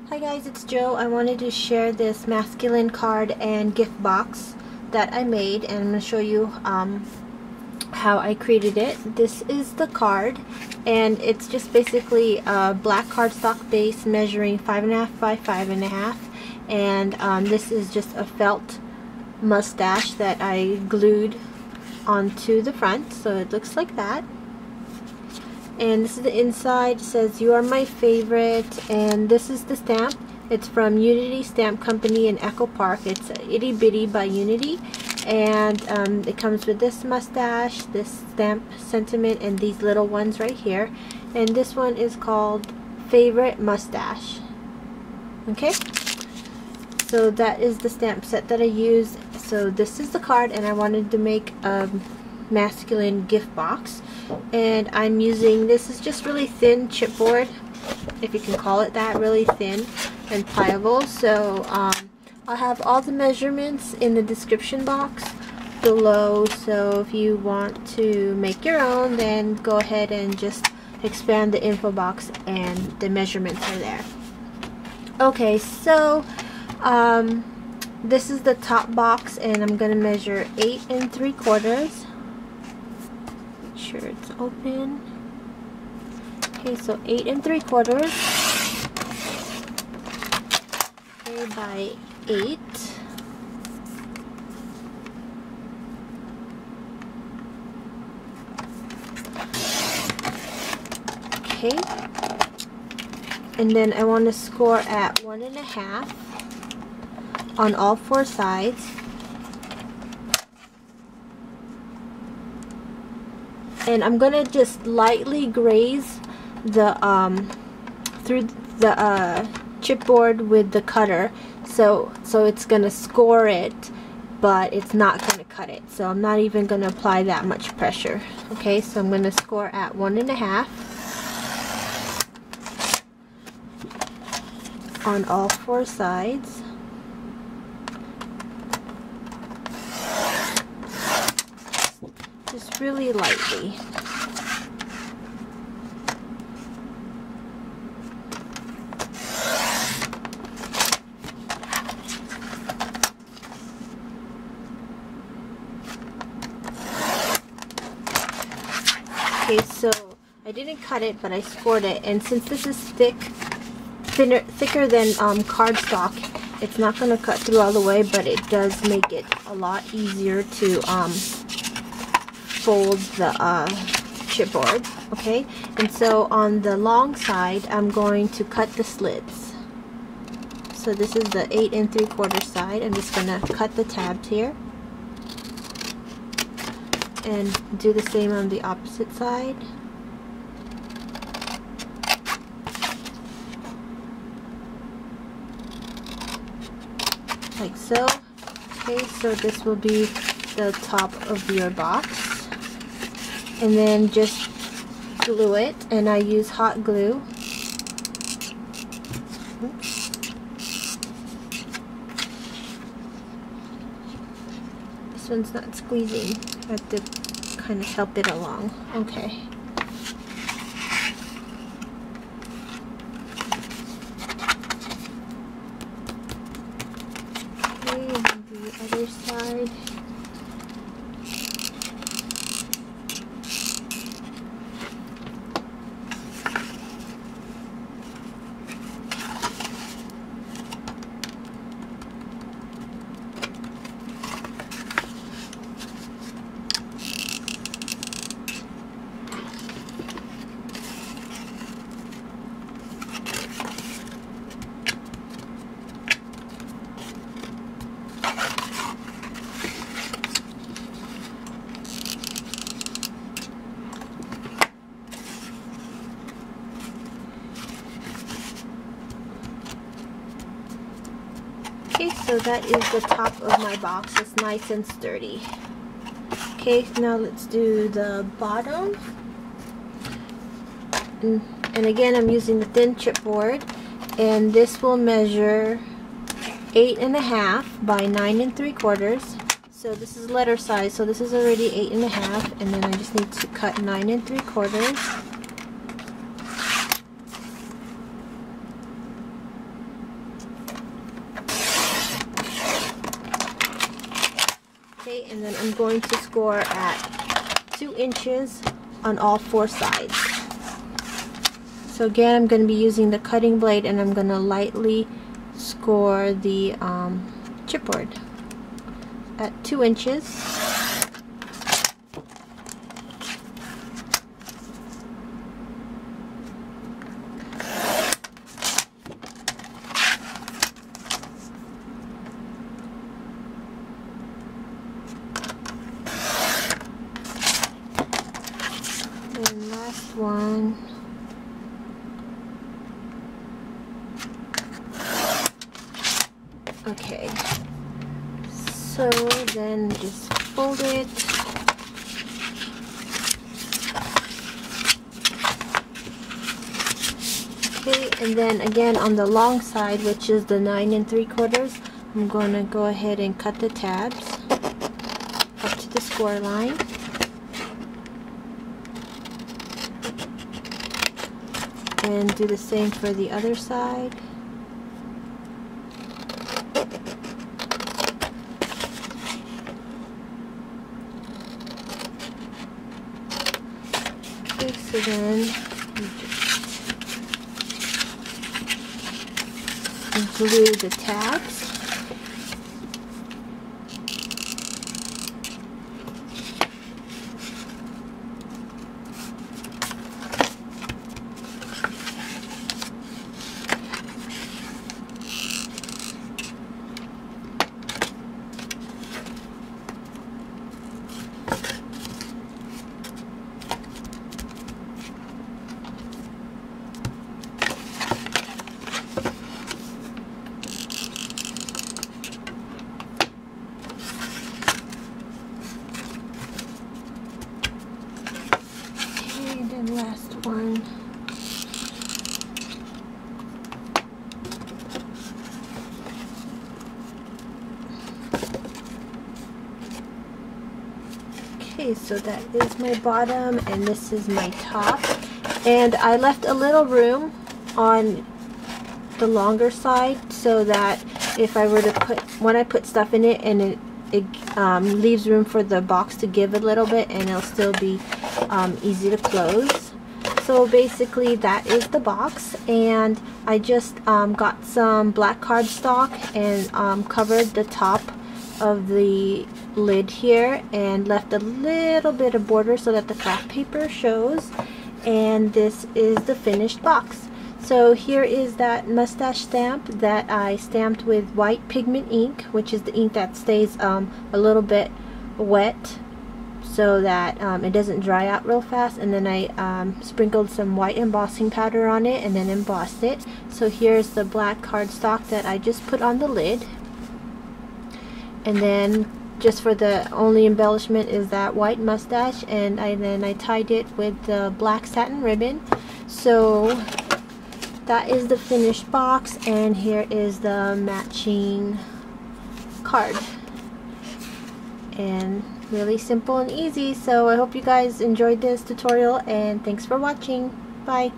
Hi guys, it's Joe. I wanted to share this masculine card and gift box that I made, and I'm going to show you how I created it. This is the card, and it's just basically a black cardstock base measuring 5.5 by 5.5, and this is just a felt mustache that I glued onto the front, so it looks like that. And this is the inside. It says, "You are my favorite," and this is the stamp. It's from Unity Stamp Company in Echo Park. It's Itty Bitty by Unity, and it comes with this mustache, this stamp sentiment, and these little ones right here. And this one is called Favorite Mustache. Okay, so that is the stamp set that I use. So this is the card, and I wanted to make a masculine gift box, and I'm using, this is just really thin chipboard, if you can call it that, really thin and pliable. So I'll have all the measurements in the description box below, so if you want to make your own, then go ahead and just expand the info box and the measurements are there. Okay, so this is the top box, and I'm gonna measure 8 3/4. Sure it's open. Okay, so 8 3/4, okay, by 8. Okay, and then I want to score at 1.5 on all 4 sides. And I'm gonna just lightly graze the through the chipboard with the cutter, so it's gonna score it, but it's not gonna cut it. So I'm not even gonna apply that much pressure. Okay, so I'm gonna score at 1.5 on all 4 sides. Just really lightly. Okay, so I didn't cut it, but I scored it, and since this is thicker than cardstock, it's not going to cut through all the way, but it does make it a lot easier to fold the chipboard. Okay, and so on the long side, I'm going to cut the slits. So this is the 8 3/4 side. I'm just going to cut the tabs here and do the same on the opposite side. Like so. Okay, so this will be the top of your box. And then just glue it, and I use hot glue. Oops. This one's not squeezing. I have to kind of help it along. Okay. Okay, and the other side. Okay, so that is the top of my box. It's nice and sturdy. Okay, now let's do the bottom. And again, I'm using the thin chipboard, and this will measure 8.5 by 9 3/4. So this is letter size, so this is already 8.5, and then I just need to cut 9 3/4. Okay, and then I'm going to score at 2 inches on all 4 sides. So again, I'm going to be using the cutting blade, and I'm going to lightly score the chipboard at 2 inches. And last one. Okay, so then just fold it. Okay, and then again on the long side, which is the 9 3/4, I'm going to go ahead and cut the tabs up to the score line. And do the same for the other side. Okay, so then you just glue the tabs. Last one. Okay, so that is my bottom and this is my top, and I left a little room on the longer side so that if I were to put, when I put stuff in it, and it leaves room for the box to give a little bit, and it'll still be easy to close. So basically that is the box, and I just got some black cardstock and covered the top of the lid here and left a little bit of border so that the craft paper shows, and this is the finished box. So here is that mustache stamp that I stamped with white pigment ink, which is the ink that stays a little bit wet so that it doesn't dry out real fast, and then I sprinkled some white embossing powder on it and then embossed it. So here's the black cardstock that I just put on the lid, and then just for the only embellishment is that white mustache, and then I tied it with the black satin ribbon. So that is the finished box, and here is the matching card. And really simple and easy. So I hope you guys enjoyed this tutorial, and thanks for watching. Bye.